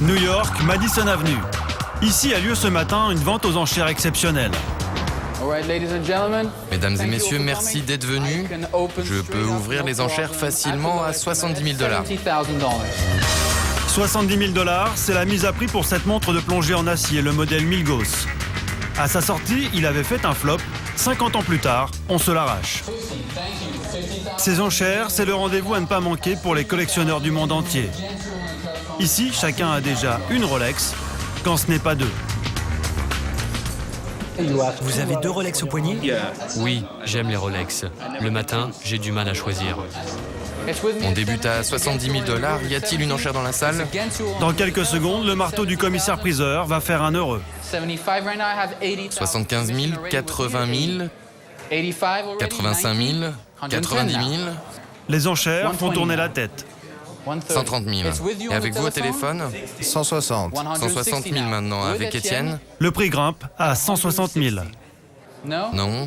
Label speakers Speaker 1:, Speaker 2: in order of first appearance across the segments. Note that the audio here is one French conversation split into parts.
Speaker 1: New York, Madison Avenue. Ici a lieu ce matin une vente aux enchères exceptionnelle.
Speaker 2: Mesdames et messieurs, merci d'être venus. Je peux ouvrir les enchères facilement à 70 000 $.
Speaker 1: 70 000 $, c'est la mise à prix pour cette montre de plongée en acier, le modèle Milgauss. À sa sortie, il avait fait un flop. 50 ans plus tard, on se l'arrache. Ces enchères, c'est le rendez-vous à ne pas manquer pour les collectionneurs du monde entier. Ici, chacun a déjà une Rolex, quand ce n'est pas deux.
Speaker 3: Vous avez 2 Rolex au poignet?
Speaker 4: Oui, j'aime les Rolex. Le matin, j'ai du mal à choisir.
Speaker 2: On débute à 70 000 $. Y a-t-il une enchère dans la salle?
Speaker 1: Dans quelques secondes, le marteau du commissaire-priseur va faire un heureux.
Speaker 2: 75 000, 80 000, 85 000, 90 000,
Speaker 1: Les enchères font tourner la tête.
Speaker 2: 130 000. Et avec vous au téléphone?
Speaker 5: 160.
Speaker 2: 160 000 maintenant. Avec Étienne?
Speaker 1: Le prix grimpe à 160 000.
Speaker 2: Non.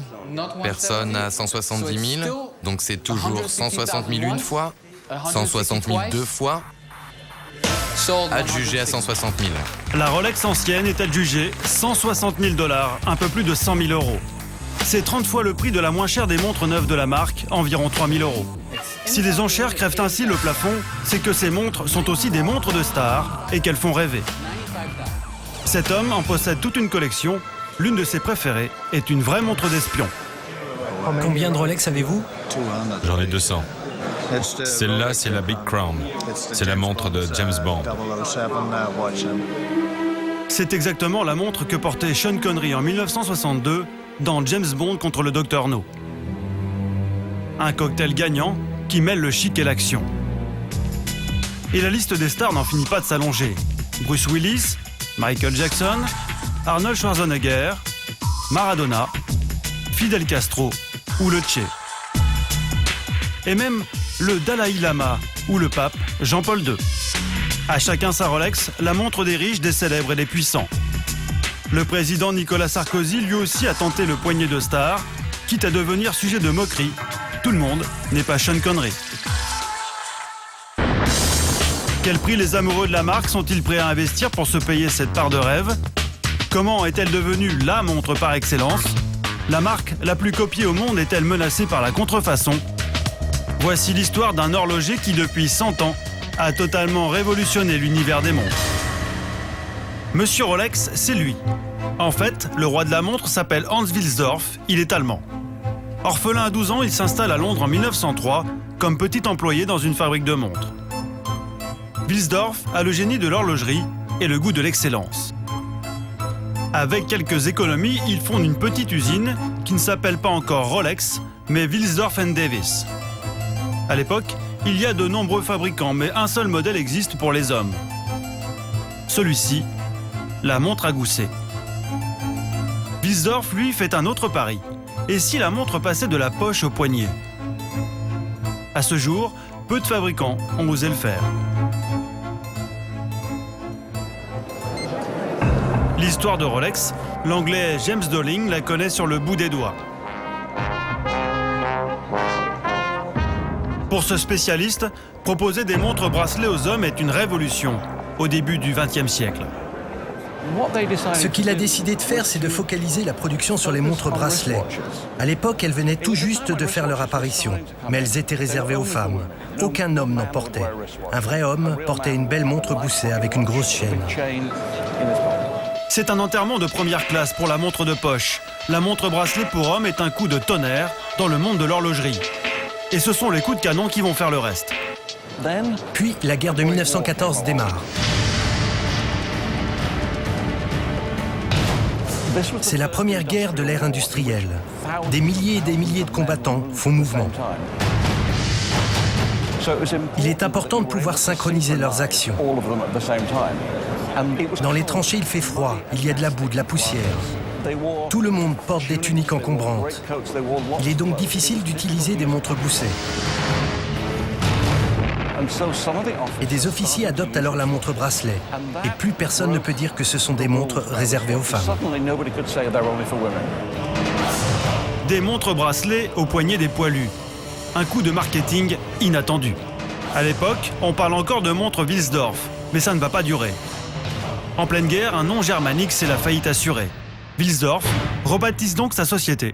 Speaker 2: Personne à 170 000. Donc c'est toujours 160 000 une fois, 160 000 deux fois. Adjugé à 160 000.
Speaker 1: La Rolex ancienne est adjugée 160 000 $, un peu plus de 100 000 €. C'est 30 fois le prix de la moins chère des montres neuves de la marque, environ 3 000 €. Si les enchères crèvent ainsi le plafond, c'est que ces montres sont aussi des montres de stars et qu'elles font rêver. Cet homme en possède toute une collection. L'une de ses préférées est une vraie montre d'espion.
Speaker 3: Combien de Rolex avez-vous?
Speaker 6: J'en ai 200. Celle-là, c'est la Big Crown. C'est la montre de James Bond.
Speaker 1: C'est exactement la montre que portait Sean Connery en 1962 dans James Bond contre le Dr No. Un cocktail gagnant qui mêle le chic et l'action. Et la liste des stars n'en finit pas de s'allonger. Bruce Willis, Michael Jackson, Arnold Schwarzenegger, Maradona, Fidel Castro ou le Che. Et même le Dalai Lama ou le pape Jean-Paul II. À chacun sa Rolex, la montre des riches, des célèbres et des puissants. Le président Nicolas Sarkozy lui aussi a tenté le poignet de stars, quitte à devenir sujet de moquerie. Tout le monde n'est pas Sean Connery. Quel prix les amoureux de la marque sont-ils prêts à investir pour se payer cette part de rêve? Comment est-elle devenue la montre par excellence? La marque la plus copiée au monde est-elle menacée par la contrefaçon? Voici l'histoire d'un horloger qui, depuis 100 ans, a totalement révolutionné l'univers des montres. Monsieur Rolex, c'est lui. En fait, le roi de la montre s'appelle Hans Wilsdorf, il est allemand. Orphelin à 12 ans, il s'installe à Londres en 1903 comme petit employé dans une fabrique de montres. Wilsdorf a le génie de l'horlogerie et le goût de l'excellence. Avec quelques économies, il fonde une petite usine qui ne s'appelle pas encore Rolex, mais Wilsdorf & Davis. À l'époque, il y a de nombreux fabricants, mais un seul modèle existe pour les hommes. Celui-ci, la montre à gousset. Wilsdorf, lui, fait un autre pari. Et si la montre passait de la poche au poignet? À ce jour, peu de fabricants ont osé le faire. L'histoire de Rolex, l'anglais James Dowling la connaît sur le bout des doigts. Pour ce spécialiste, proposer des montres bracelets aux hommes est une révolution au début du XXe siècle.
Speaker 3: Ce qu'il a décidé de faire, c'est de focaliser la production sur les montres bracelets. À l'époque, elles venaient tout juste de faire leur apparition, mais elles étaient réservées aux femmes. Aucun homme n'en portait. Un vrai homme portait une belle montre gousset avec une grosse chaîne.
Speaker 1: C'est un enterrement de première classe pour la montre de poche. La montre bracelet pour homme est un coup de tonnerre dans le monde de l'horlogerie. Et ce sont les coups de canon qui vont faire le reste.
Speaker 3: Puis, la guerre de 1914 démarre. C'est la première guerre de l'ère industrielle. Des milliers et des milliers de combattants font mouvement. Il est important de pouvoir synchroniser leurs actions. Dans les tranchées, il fait froid, il y a de la boue, de la poussière. Tout le monde porte des tuniques encombrantes. Il est donc difficile d'utiliser des montres gousset. Et des officiers adoptent alors la montre bracelet. Et plus personne ne peut dire que ce sont des montres réservées aux femmes.
Speaker 1: Des montres bracelets au poignet des poilus. Un coup de marketing inattendu. À l'époque, on parle encore de montres Wilsdorf, mais ça ne va pas durer. En pleine guerre, un nom germanique, c'est la faillite assurée. Wilsdorf rebaptise donc sa société.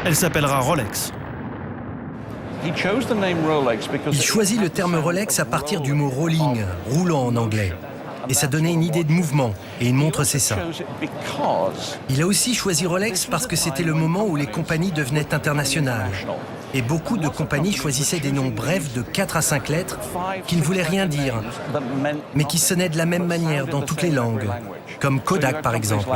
Speaker 1: Elle s'appellera Rolex.
Speaker 3: Il choisit le terme Rolex à partir du mot rolling, roulant en anglais. Et ça donnait une idée de mouvement, et une montre c'est ça. Il a aussi choisi Rolex parce que c'était le moment où les compagnies devenaient internationales. Et beaucoup de compagnies choisissaient des noms brefs de 4 à 5 lettres qui ne voulaient rien dire, mais qui sonnaient de la même manière dans toutes les langues, comme Kodak par exemple.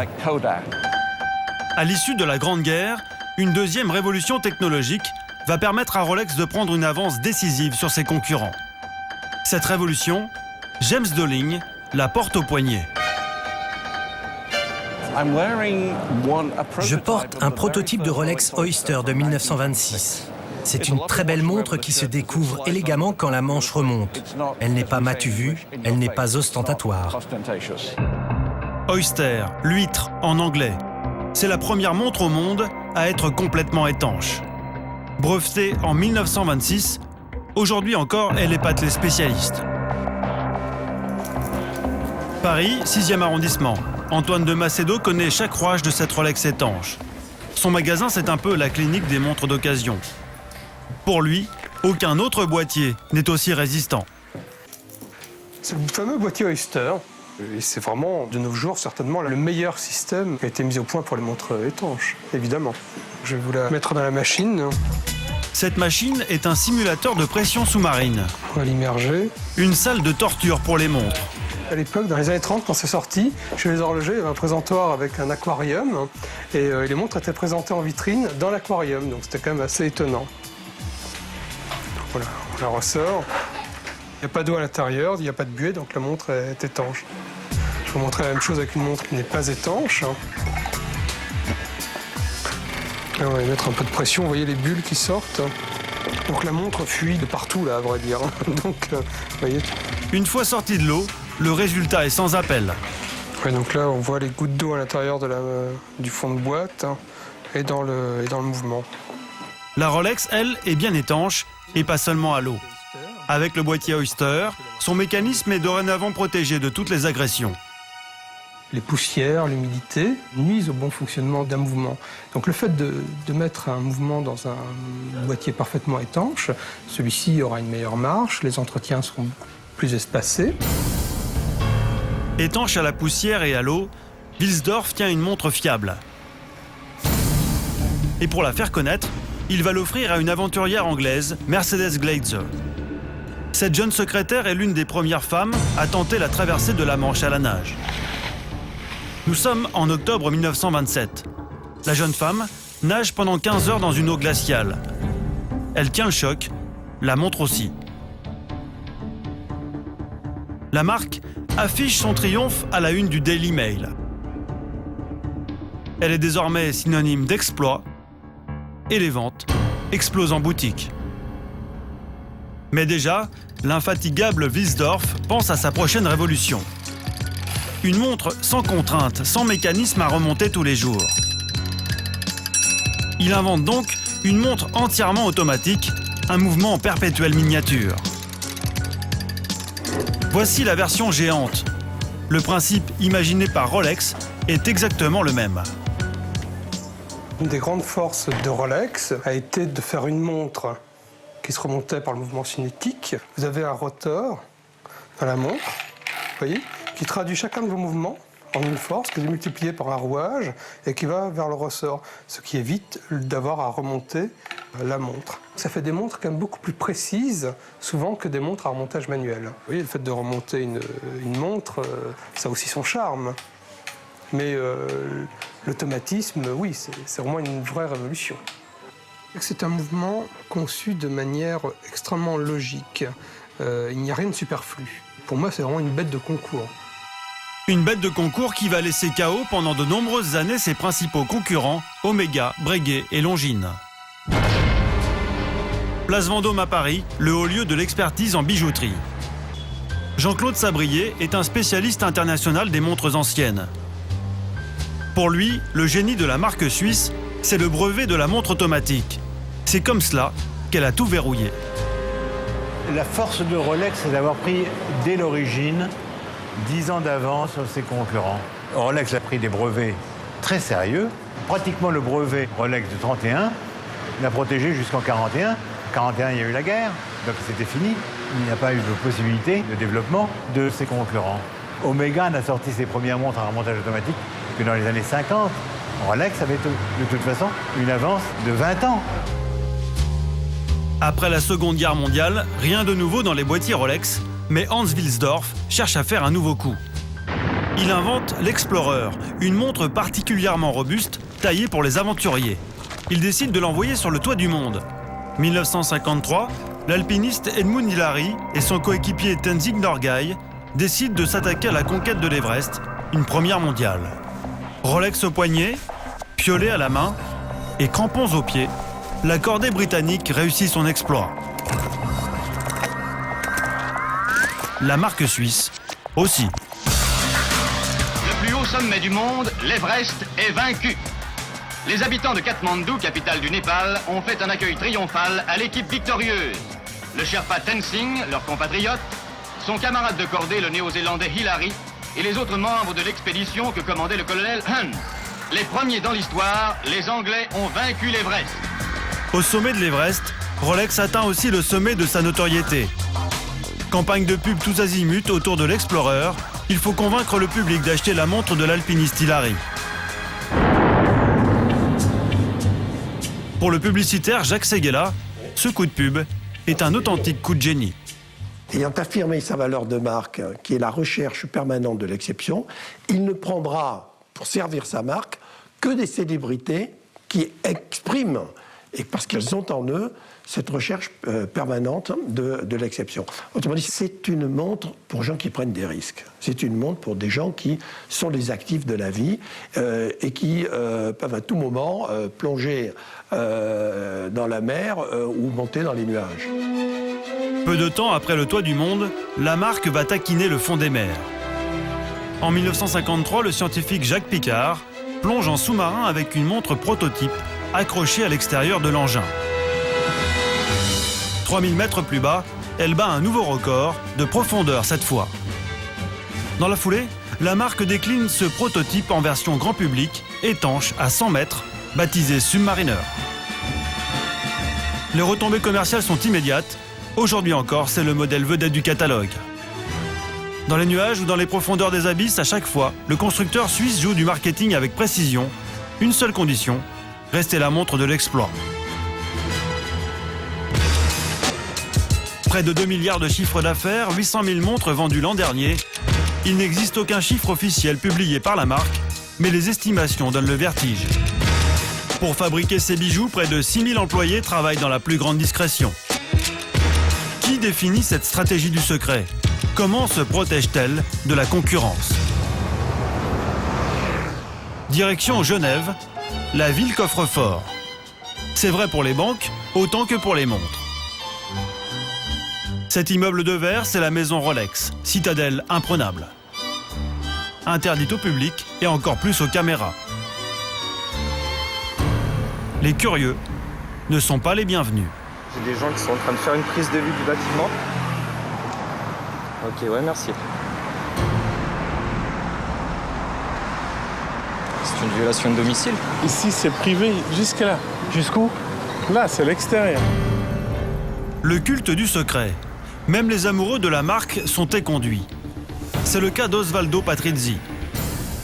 Speaker 1: À l'issue de la Grande Guerre, une deuxième révolution technologique va permettre à Rolex de prendre une avance décisive sur ses concurrents. Cette révolution, James Dowling la porte au poignet.
Speaker 3: Je porte un prototype de Rolex Oyster de 1926. C'est une très belle montre qui se découvre élégamment quand la manche remonte. Elle n'est pas matu vue, elle n'est pas ostentatoire.
Speaker 1: Oyster, l'huître en anglais. C'est la première montre au monde à être complètement étanche. Brevetée en 1926, aujourd'hui encore, elle épate les spécialistes. Paris, 6e arrondissement. Antoine de Macedo connaît chaque rouage de cette Rolex étanche. Son magasin, c'est un peu la clinique des montres d'occasion. Pour lui, aucun autre boîtier n'est aussi résistant.
Speaker 5: C'est le fameux boîtier Oyster. Et c'est vraiment, de nos jours, certainement le meilleur système qui a été mis au point pour les montres étanches, évidemment. Je vais vous la mettre dans la machine.
Speaker 1: Cette machine est un simulateur de pression sous-marine.
Speaker 5: On va l'immerger.
Speaker 1: Une salle de torture pour les montres.
Speaker 5: À l'époque, dans les années 30, quand c'est sorti, chez les horlogers, il y avait un présentoir avec un aquarium. Et les montres étaient présentées en vitrine dans l'aquarium. Donc c'était quand même assez étonnant. Voilà, on la ressort. Il n'y a pas d'eau à l'intérieur, il n'y a pas de buée, donc la montre est étanche. Je vais vous montrer la même chose avec une montre qui n'est pas étanche. Là, on va y mettre un peu de pression, vous voyez les bulles qui sortent. Donc la montre fuit de partout, là, à vrai dire. Donc, vous voyez.
Speaker 1: Une fois sortie de l'eau, le résultat est sans appel.
Speaker 5: Ouais, donc là, on voit les gouttes d'eau à l'intérieur du fond de boîte et dans le mouvement.
Speaker 1: La Rolex, elle, est bien étanche et pas seulement à l'eau. Avec le boîtier Oyster, son mécanisme est dorénavant protégé de toutes les agressions.
Speaker 5: Les poussières, l'humidité nuisent au bon fonctionnement d'un mouvement. Donc le fait de mettre un mouvement dans un boîtier parfaitement étanche, celui-ci aura une meilleure marche, les entretiens seront plus espacés.
Speaker 1: Étanche à la poussière et à l'eau, Wilsdorf tient une montre fiable. Et pour la faire connaître, il va l'offrir à une aventurière anglaise, Mercedes Glazer. Cette jeune secrétaire est l'une des premières femmes à tenter la traversée de la Manche à la nage. Nous sommes en octobre 1927. La jeune femme nage pendant 15 heures dans une eau glaciale. Elle tient le choc, la montre aussi. La marque affiche son triomphe à la une du Daily Mail. Elle est désormais synonyme d'exploit et les ventes explosent en boutique. Mais déjà, l'infatigable Wilsdorf pense à sa prochaine révolution. Une montre sans contrainte, sans mécanisme à remonter tous les jours. Il invente donc une montre entièrement automatique, un mouvement en perpétuelle miniature. Voici la version géante. Le principe imaginé par Rolex est exactement le même.
Speaker 5: Une des grandes forces de Rolex a été de faire une montre qui se remontait par le mouvement cinétique. Vous avez un rotor dans la montre, vous voyez, qui traduit chacun de vos mouvements en une force qui est multipliée par un rouage et qui va vers le ressort, ce qui évite d'avoir à remonter la montre. Ça fait des montres quand même beaucoup plus précises, souvent, que des montres à remontage manuel. Vous voyez, le fait de remonter une montre, ça a aussi son charme. Mais l'automatisme, oui, c'est vraiment une vraie révolution. C'est un mouvement conçu de manière extrêmement logique. Il n'y a rien de superflu. Pour moi, c'est vraiment une bête de concours.
Speaker 1: Une bête de concours qui va laisser KO pendant de nombreuses années ses principaux concurrents, Omega, Breguet et Longines. Place Vendôme à Paris, le haut lieu de l'expertise en bijouterie. Jean-Claude Sabrier est un spécialiste international des montres anciennes. Pour lui, le génie de la marque suisse, c'est le brevet de la montre automatique. C'est comme cela qu'elle a tout verrouillé.
Speaker 7: La force de Rolex, c'est d'avoir pris dès l'origine 10 ans d'avance sur ses concurrents. Rolex a pris des brevets très sérieux. Pratiquement le brevet Rolex de 31 l'a protégé jusqu'en 41. En 41, il y a eu la guerre, donc c'était fini. Il n'y a pas eu de possibilité de développement de ses concurrents. Omega n'a sorti ses premières montres à remontage automatique que dans les années 50. Rolex avait de toute façon une avance de 20 ans.
Speaker 1: Après la Seconde Guerre mondiale, rien de nouveau dans les boîtiers Rolex, mais Hans Wilsdorf cherche à faire un nouveau coup. Il invente l'Explorer, une montre particulièrement robuste, taillée pour les aventuriers. Il décide de l'envoyer sur le toit du monde. 1953, l'alpiniste Edmund Hillary et son coéquipier Tenzing Norgay décident de s'attaquer à la conquête de l'Everest, une première mondiale. Rolex au poignet, piolet à la main et crampons aux pieds, la cordée britannique réussit son exploit. La marque suisse aussi.
Speaker 8: Le plus haut sommet du monde, l'Everest, est vaincu. Les habitants de Katmandou, capitale du Népal, ont fait un accueil triomphal à l'équipe victorieuse. Le Sherpa Tenzing, leur compatriote, son camarade de cordée, le néo-zélandais Hillary, et les autres membres de l'expédition que commandait le colonel Hunt. Les premiers dans l'histoire, les Anglais ont vaincu l'Everest.
Speaker 1: Au sommet de l'Everest, Rolex atteint aussi le sommet de sa notoriété. Campagne de pub tous azimuts autour de l'Explorer, il faut convaincre le public d'acheter la montre de l'alpiniste Hillary. Pour le publicitaire Jacques Séguéla, ce coup de pub est un authentique coup de génie.
Speaker 9: Ayant affirmé sa valeur de marque, qui est la recherche permanente de l'exception, il ne prendra pour servir sa marque que des célébrités qui expriment, et parce qu'elles ont en eux, cette recherche permanente de l'exception. Autrement dit, c'est une montre pour gens qui prennent des risques. C'est une montre pour des gens qui sont les actifs de la vie et qui peuvent à tout moment plonger dans la mer ou monter dans les nuages.
Speaker 1: Peu de temps après le toit du monde, la marque va taquiner le fond des mers. En 1953, le scientifique Jacques Piccard plonge en sous-marin avec une montre prototype accrochée à l'extérieur de l'engin. 3000 mètres plus bas, elle bat un nouveau record, de profondeur cette fois. Dans la foulée, la marque décline ce prototype en version grand public, étanche à 100 mètres, baptisé Submariner. Les retombées commerciales sont immédiates. Aujourd'hui encore, c'est le modèle vedette du catalogue. Dans les nuages ou dans les profondeurs des abysses, à chaque fois, le constructeur suisse joue du marketing avec précision. Une seule condition, rester la montre de l'exploit. Près de 2 milliards de chiffre d'affaires, 800 000 montres vendues l'an dernier. Il n'existe aucun chiffre officiel publié par la marque, mais les estimations donnent le vertige. Pour fabriquer ces bijoux, près de 6 000 employés travaillent dans la plus grande discrétion. Qui définit cette stratégie du secret ? Comment se protège-t-elle de la concurrence ? Direction Genève, la ville coffre-fort. C'est vrai pour les banques, autant que pour les montres. Cet immeuble de verre, c'est la maison Rolex, citadelle imprenable. Interdite au public et encore plus aux caméras. Les curieux ne sont pas les bienvenus.
Speaker 10: J'ai des gens qui sont en train de faire une prise de vue du bâtiment. Ok, ouais, merci. C'est une violation de domicile.
Speaker 11: Ici, c'est privé, jusque là.
Speaker 10: Jusqu'où?
Speaker 11: Là, c'est l'extérieur.
Speaker 1: Le culte du secret. Même les amoureux de la marque sont éconduits. C'est le cas d'Osvaldo Patrizzi.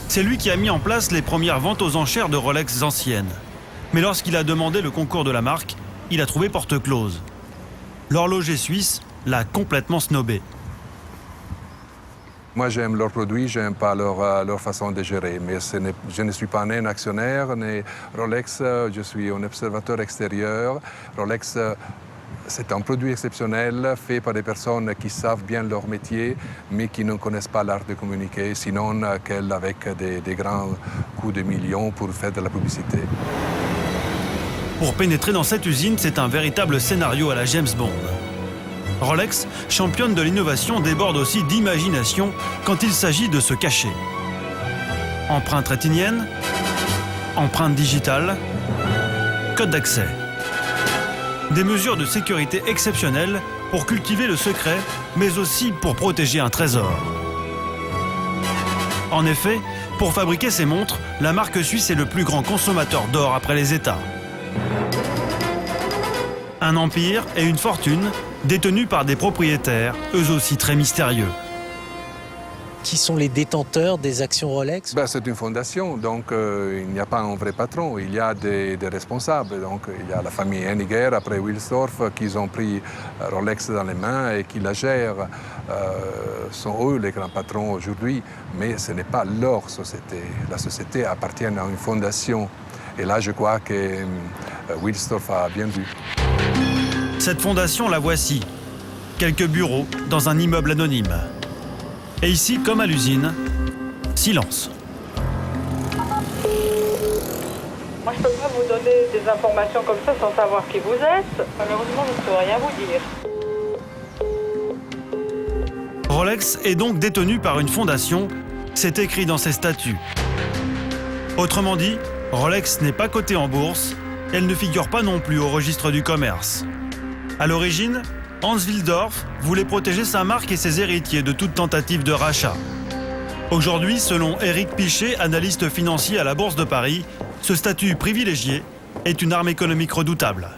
Speaker 1: C'est lui qui a mis en place les premières ventes aux enchères de Rolex anciennes. Mais lorsqu'il a demandé le concours de la marque, il a trouvé porte close. L'horloger suisse l'a complètement snobé.
Speaker 12: Moi, j'aime leurs produits, je n'aime pas leur façon de gérer. Mais je ne suis pas un actionnaire, ni Rolex, je suis un observateur extérieur. Rolex, c'est un produit exceptionnel, fait par des personnes qui savent bien leur métier, mais qui ne connaissent pas l'art de communiquer, sinon qu'avec des grands coups de millions pour faire de la publicité.
Speaker 1: Pour pénétrer dans cette usine, c'est un véritable scénario à la James Bond. Rolex, championne de l'innovation, déborde aussi d'imagination quand il s'agit de se cacher. Empreinte rétinienne, empreinte digitale, code d'accès. Des mesures de sécurité exceptionnelles pour cultiver le secret, mais aussi pour protéger un trésor. En effet, pour fabriquer ces montres, la marque suisse est le plus grand consommateur d'or après les États. Un empire et une fortune détenus par des propriétaires, eux aussi très mystérieux.
Speaker 3: Qui sont les détenteurs des actions Rolex?
Speaker 12: C'est une fondation, donc il n'y a pas un vrai patron, il y a des responsables. Donc, il y a la famille Henniger, après Wilsdorf, qui ont pris Rolex dans les mains et qui la gèrent. Sont eux les grands patrons aujourd'hui, mais ce n'est pas leur société. La société appartient à une fondation. Et là, je crois que Wilsdorf a bien vu.
Speaker 1: Cette fondation, la voici. Quelques bureaux dans un immeuble anonyme. Et ici, comme à l'usine, silence.
Speaker 13: Moi, je ne peux pas vous donner des informations comme ça sans savoir qui vous êtes. Malheureusement, je ne peux rien vous dire.
Speaker 1: Rolex est donc détenu par une fondation, c'est écrit dans ses statuts. Autrement dit, Rolex n'est pas cotée en bourse, elle ne figure pas non plus au registre du commerce. À l'origine, Hans Wilsdorf voulait protéger sa marque et ses héritiers de toute tentative de rachat. Aujourd'hui, selon Éric Pichet, analyste financier à la Bourse de Paris, ce statut privilégié est une arme économique redoutable.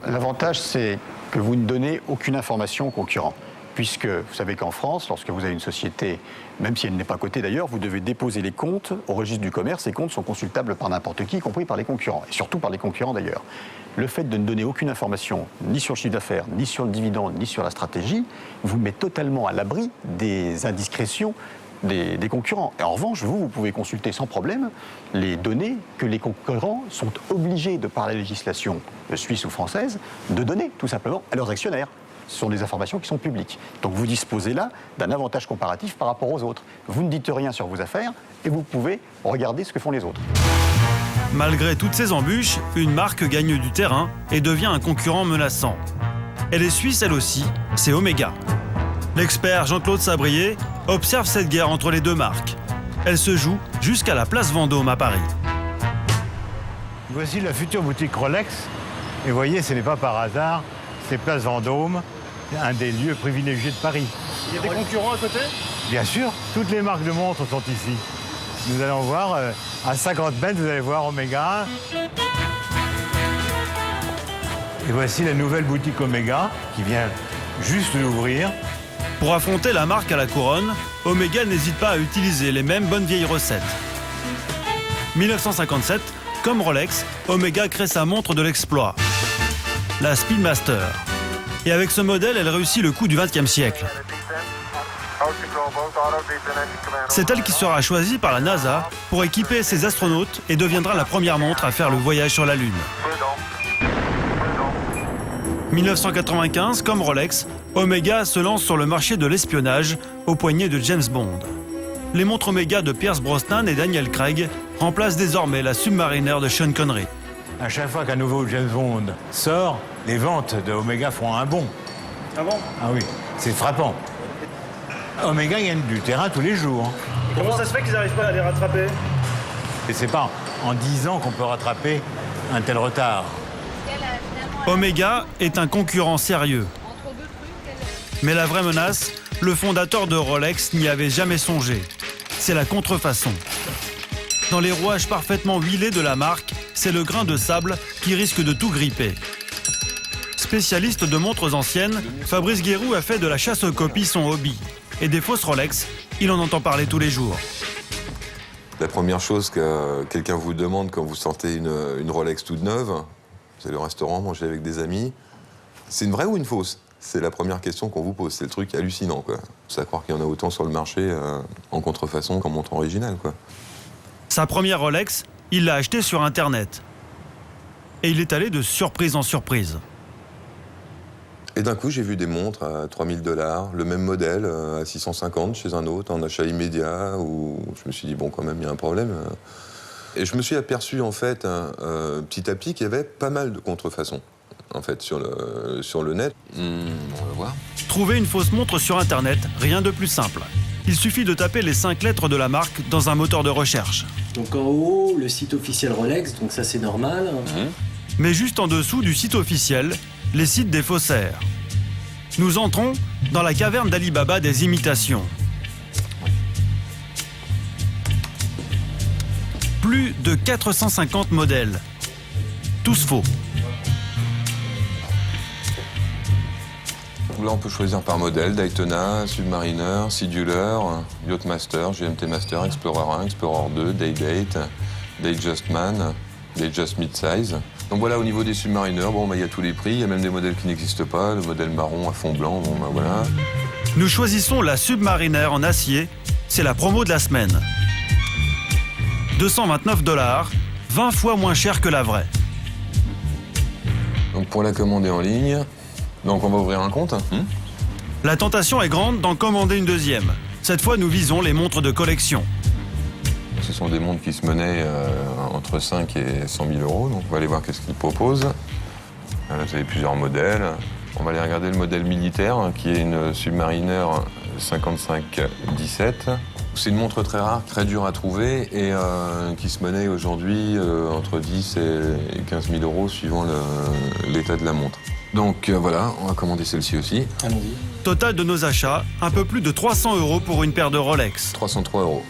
Speaker 14: L'avantage, c'est que vous ne donnez aucune information aux concurrents. Puisque vous savez qu'en France, lorsque vous avez une société, même si elle n'est pas cotée d'ailleurs, vous devez déposer les comptes au registre du commerce. Ces comptes sont consultables par n'importe qui, y compris par les concurrents, et surtout par les concurrents d'ailleurs. Le fait de ne donner aucune information, ni sur le chiffre d'affaires, ni sur le dividende, ni sur la stratégie, vous met totalement à l'abri des indiscrétions des concurrents. Et en revanche, vous pouvez consulter sans problème les données que les concurrents sont obligés, de par la législation suisse ou française, de donner tout simplement à leurs actionnaires. Ce sont des informations qui sont publiques. Donc vous disposez là d'un avantage comparatif par rapport aux autres. Vous ne dites rien sur vos affaires et vous pouvez regarder ce que font les autres.
Speaker 1: Malgré toutes ces embûches, une marque gagne du terrain et devient un concurrent menaçant. Elle est suisse elle aussi, c'est Omega. L'expert Jean-Claude Sabrier observe cette guerre entre les deux marques. Elle se joue jusqu'à la place Vendôme à Paris.
Speaker 7: Voici la future boutique Rolex. Et vous voyez, ce n'est pas par hasard, c'est place Vendôme, un des lieux privilégiés de Paris.
Speaker 1: Il y a des concurrents à côté ?
Speaker 7: Bien sûr, toutes les marques de montres sont ici. Nous allons voir, à 50 mètres, vous allez voir Omega. Et voici la nouvelle boutique Omega qui vient juste d'ouvrir.
Speaker 1: Pour affronter la marque à la couronne, Omega n'hésite pas à utiliser les mêmes bonnes vieilles recettes. 1957, comme Rolex, Omega crée sa montre de l'exploit, la Speedmaster. Et avec ce modèle, elle réussit le coup du XXe siècle. C'est elle qui sera choisie par la NASA pour équiper ses astronautes et deviendra la première montre à faire le voyage sur la Lune. 1995, comme Rolex, Omega se lance sur le marché de l'espionnage au poignet de James Bond. Les montres Omega de Pierce Brosnan et Daniel Craig remplacent désormais la Submariner de Sean Connery.
Speaker 7: À chaque fois qu'un nouveau James Bond sort, les ventes de Omega font un bond.
Speaker 1: Ah bon ?
Speaker 7: Ah oui, c'est frappant. Omega gagne du terrain tous les jours.
Speaker 1: Comment ça se fait qu'ils n'arrivent pas à les rattraper ?
Speaker 7: Et c'est pas en 10 ans qu'on peut rattraper un tel retard.
Speaker 1: Omega est un concurrent sérieux. Mais la vraie menace, le fondateur de Rolex n'y avait jamais songé. C'est la contrefaçon. Dans les rouages parfaitement huilés de la marque, c'est le grain de sable qui risque de tout gripper. Spécialiste de montres anciennes, Fabrice Guéroux a fait de la chasse aux copies son hobby. Et des fausses Rolex, il en entend parler tous les jours.
Speaker 15: La première chose que quelqu'un vous demande quand vous sortez une Rolex toute neuve, vous allez au restaurant, manger avec des amis, c'est une vraie ou une fausse ? C'est la première question qu'on vous pose. C'est le truc hallucinant, quoi. C'est à croire qu'il y en a autant sur le marché en contrefaçon qu'en montre originale, quoi.
Speaker 1: Sa première Rolex, il l'a achetée sur Internet. Et il est allé de surprise en surprise.
Speaker 15: Et d'un coup, j'ai vu des montres à 3 000 $, le même modèle à 650 chez un autre, en achat immédiat, où je me suis dit, bon, quand même, il y a un problème. Et je me suis aperçu, en fait, petit à petit, qu'il y avait pas mal de contrefaçons, en fait, sur le net.
Speaker 2: On va voir.
Speaker 1: Trouver une fausse montre sur Internet, rien de plus simple. Il suffit de taper les 5 lettres de la marque dans un moteur de recherche.
Speaker 3: Donc en haut, le site officiel Rolex, donc ça c'est normal.
Speaker 1: Mais juste en dessous du site officiel, les sites des faussaires. Nous entrons dans la caverne d'Ali Baba des imitations. Plus de 450 modèles. Tous faux.
Speaker 15: Là, on peut choisir par modèle, Daytona, Submariner, Sidulaire, Yachtmaster, GMT Master, Explorer 1, Explorer 2, Daydate, Datejust Man, Datejust Midsize. Donc voilà, au niveau des Submariners, bon, il y a tous les prix, il y a même des modèles qui n'existent pas, le modèle marron à fond blanc, bon, voilà.
Speaker 1: Nous choisissons la Submariner en acier, c'est la promo de la semaine. 229 $, 20 fois moins cher que la vraie.
Speaker 15: Donc pour la commander en ligne, donc on va ouvrir un compte.
Speaker 1: La tentation est grande d'en commander une deuxième. Cette fois, nous visons les montres de collection.
Speaker 15: Ce sont des montres qui se menaient entre 5 et 100 000 €, donc on va aller voir qu'est-ce qu'ils proposent. Là, vous avez plusieurs modèles. On va aller regarder le modèle militaire, qui est une Submariner 5517. C'est une montre très rare, très dure à trouver et qui se menait aujourd'hui entre 10 et 15 000 € suivant l'état de la montre. Donc voilà, on va commander celle-ci aussi.
Speaker 1: Allons-y. Total de nos achats, un peu plus de 300 € pour une paire de Rolex.
Speaker 15: 303 €.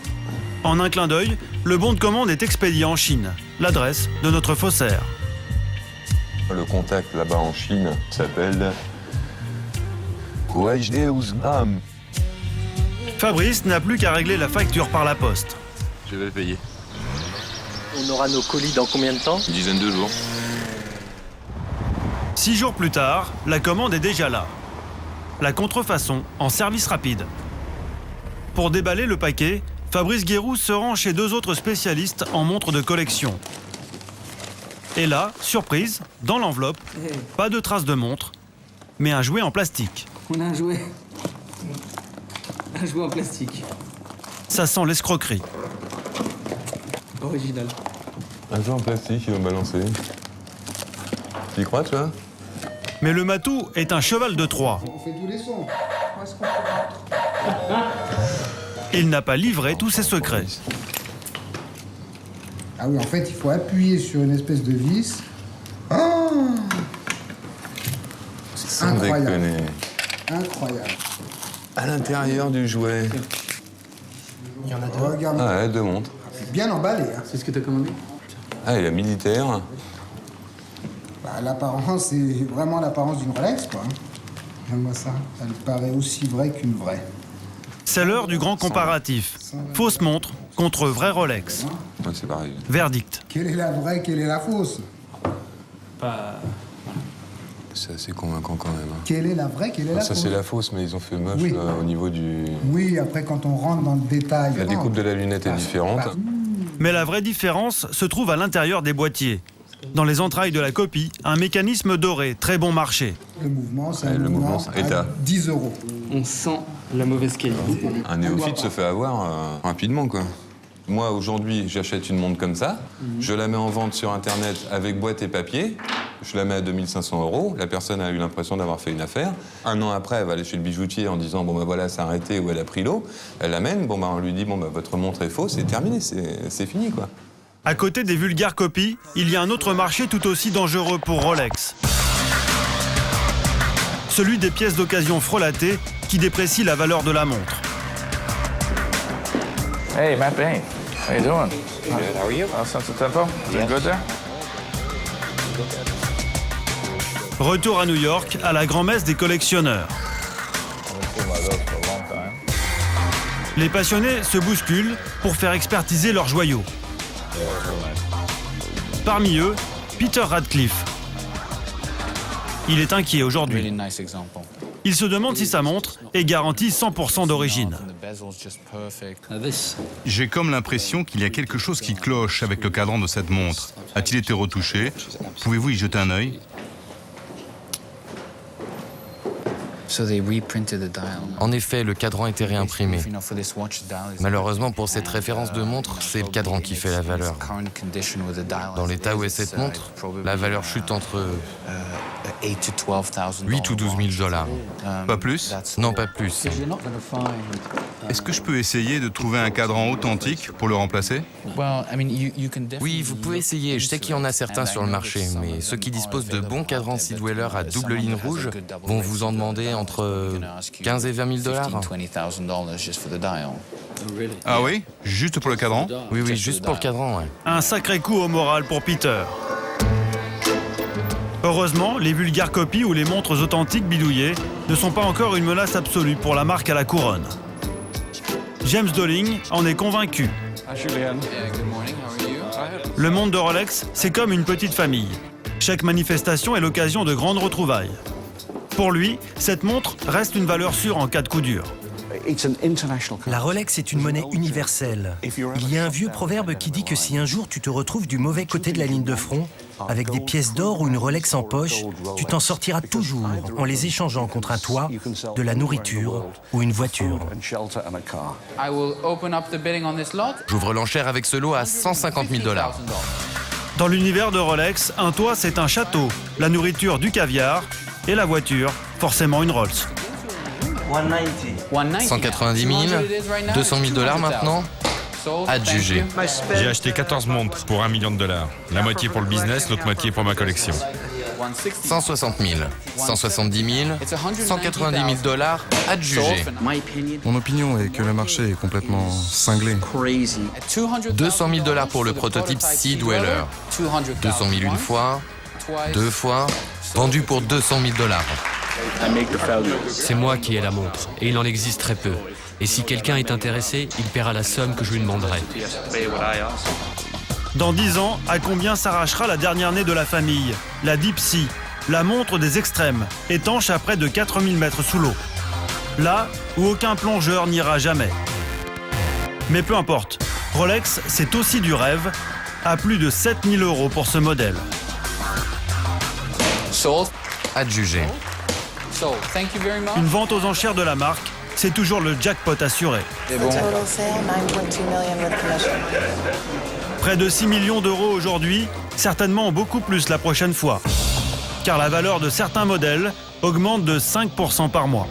Speaker 1: En un clin d'œil, le bon de commande est expédié en Chine. L'adresse de notre faussaire.
Speaker 15: Le contact là-bas en Chine s'appelle Guajdeuznam.
Speaker 1: Fabrice n'a plus qu'à régler la facture par la poste.
Speaker 15: Je vais le payer.
Speaker 3: On aura nos colis dans combien de temps?
Speaker 15: Une dizaine de jours.
Speaker 1: 6 jours plus tard, la commande est déjà là. La contrefaçon en service rapide. Pour déballer le paquet, Fabrice Guéroux se rend chez 2 autres spécialistes en montres de collection. Et là, surprise, dans l'enveloppe, pas de traces de montre, mais un jouet en plastique.
Speaker 16: On a un jouet. Un jouet en plastique.
Speaker 1: Ça sent l'escroquerie.
Speaker 16: Original.
Speaker 15: Un jouet en plastique, il va balancer. Tu y crois, tu vois?
Speaker 1: Mais le matou est un cheval de Troie.
Speaker 16: On fait tous les sons.
Speaker 1: Il n'a pas livré tous ses secrets.
Speaker 16: Ah oui, en fait, il faut appuyer sur une espèce de vis. Oh,
Speaker 15: Sans déconner.
Speaker 16: incroyable.
Speaker 15: À l'intérieur du jouet.
Speaker 16: Il y en a deux. Regarde.
Speaker 15: Ah ouais, 2 montres.
Speaker 16: C'est bien emballé. Hein. C'est ce que tu as commandé?
Speaker 15: Ah, et la militaire.
Speaker 16: Bah, l'apparence, c'est vraiment l'apparence d'une Rolex, quoi. Regarde-moi ça. Elle paraît aussi vraie qu'une vraie.
Speaker 1: C'est l'heure du grand comparatif. Fausse montre contre vraie Rolex.
Speaker 15: Ouais, c'est pareil.
Speaker 1: Verdict.
Speaker 16: Quelle est la vraie, quelle est la fausse?
Speaker 15: C'est assez convaincant quand même.
Speaker 16: Quelle est la vraie, quelle est la
Speaker 15: Ça,
Speaker 16: fausse?
Speaker 15: c'est la fausse, mais ils ont fait moche
Speaker 16: Oui.
Speaker 15: là, au niveau du...
Speaker 16: Oui, après, quand on rentre dans le détail...
Speaker 15: La découpe de la lunette est différente.
Speaker 1: Mais la vraie différence se trouve à l'intérieur des boîtiers. Dans les entrailles de la copie, un mécanisme doré, très bon marché.
Speaker 16: Le mouvement, c'est
Speaker 15: Ouais,
Speaker 16: un
Speaker 15: le
Speaker 16: mouvement
Speaker 15: mouvement, et
Speaker 16: à 10 €.
Speaker 4: On sent la mauvaise qualité.
Speaker 15: Un néophyte se fait avoir rapidement, quoi. Moi, aujourd'hui, j'achète une montre comme ça, je la mets en vente sur Internet avec boîte et papier, je la mets à 2 500 €, la personne a eu l'impression d'avoir fait une affaire. Un an après, elle va aller chez le bijoutier en disant « bon ben voilà, c'est arrêté » ou elle a pris l'eau. Elle l'amène, bon ben on lui dit « bon ben votre montre est fausse, c'est terminé, c'est fini, quoi ».
Speaker 1: À côté des vulgaires copies, il y a un autre marché tout aussi dangereux pour Rolex. Celui des pièces d'occasion frelatées qui déprécient la valeur de la montre.
Speaker 17: Hey, Matt Bain. How you doing? Good. How are you? Sense of tempo? Doing good there?
Speaker 1: Retour à New York, à la grand-messe des collectionneurs. Les passionnés se bousculent pour faire expertiser leurs joyaux. Parmi eux, Peter Radcliffe. Il est inquiet aujourd'hui. Il se demande si sa montre est garantie 100% d'origine.
Speaker 18: J'ai comme l'impression qu'il y a quelque chose qui cloche avec le cadran de cette montre. A-t-il été retouché? Pouvez-vous y jeter un œil?
Speaker 2: En effet, le cadran était réimprimé. Malheureusement, pour cette référence de montre, c'est le cadran qui fait la valeur. Dans l'état où est cette montre, la valeur chute entre 8 ou 12 000 $.
Speaker 18: Pas plus?
Speaker 2: Non, pas plus.
Speaker 18: Est-ce que je peux essayer de trouver un cadran authentique pour le remplacer?
Speaker 2: Oui, vous pouvez essayer. Je sais qu'il y en a certains sur le marché, mais ceux qui disposent de bons cadrans Sidweller à double ligne rouge vont vous en demander entre 15 et 20 000 $.
Speaker 18: Ah oui? Juste pour le cadran?
Speaker 2: Oui, juste pour le cadran, ouais.
Speaker 1: Un sacré coup au moral pour Peter. Heureusement, les vulgaires copies ou les montres authentiques bidouillées ne sont pas encore une menace absolue pour la marque à la couronne. James Dolling en est convaincu. Le monde de Rolex, c'est comme une petite famille. Chaque manifestation est l'occasion de grandes retrouvailles. Pour lui, cette montre reste une valeur sûre en cas de coup dur.
Speaker 3: La Rolex est une monnaie universelle. Il y a un vieux proverbe qui dit que si un jour tu te retrouves du mauvais côté de la ligne de front, avec des pièces d'or ou une Rolex en poche, tu t'en sortiras toujours en les échangeant contre un toit, de la nourriture ou une voiture.
Speaker 2: J'ouvre l'enchère avec ce lot à 150 000 $.
Speaker 1: Dans l'univers de Rolex, un toit c'est un château, la nourriture du caviar et la voiture, forcément une Rolls.
Speaker 2: 190 000, 200 000 $ maintenant, adjugé.
Speaker 6: J'ai acheté 14 montres pour $1 million. La moitié pour le business, l'autre moitié pour ma collection.
Speaker 2: 160 000, 170 000, 190 000 $, adjugé.
Speaker 19: Mon opinion est que le marché est complètement cinglé.
Speaker 2: 200 000 $ pour le prototype Sea Dweller. 200 000 une fois, deux fois, vendu pour 200 000 $.
Speaker 4: C'est moi qui ai la montre, et il en existe très peu. Et si quelqu'un est intéressé, il paiera la somme que je lui demanderai.
Speaker 1: Dans 10 ans, à combien s'arrachera la dernière née de la famille, la Deep Sea, la montre des extrêmes, étanche à près de 4000 mètres sous l'eau. Là où aucun plongeur n'ira jamais. Mais peu importe, Rolex, c'est aussi du rêve, à plus de 7000 € pour ce modèle.
Speaker 2: Adjugé.
Speaker 1: Une vente aux enchères de la marque, c'est toujours le jackpot assuré. Près de 6 millions d'euros aujourd'hui, certainement beaucoup plus la prochaine fois. Car la valeur de certains modèles augmente de 5% par mois.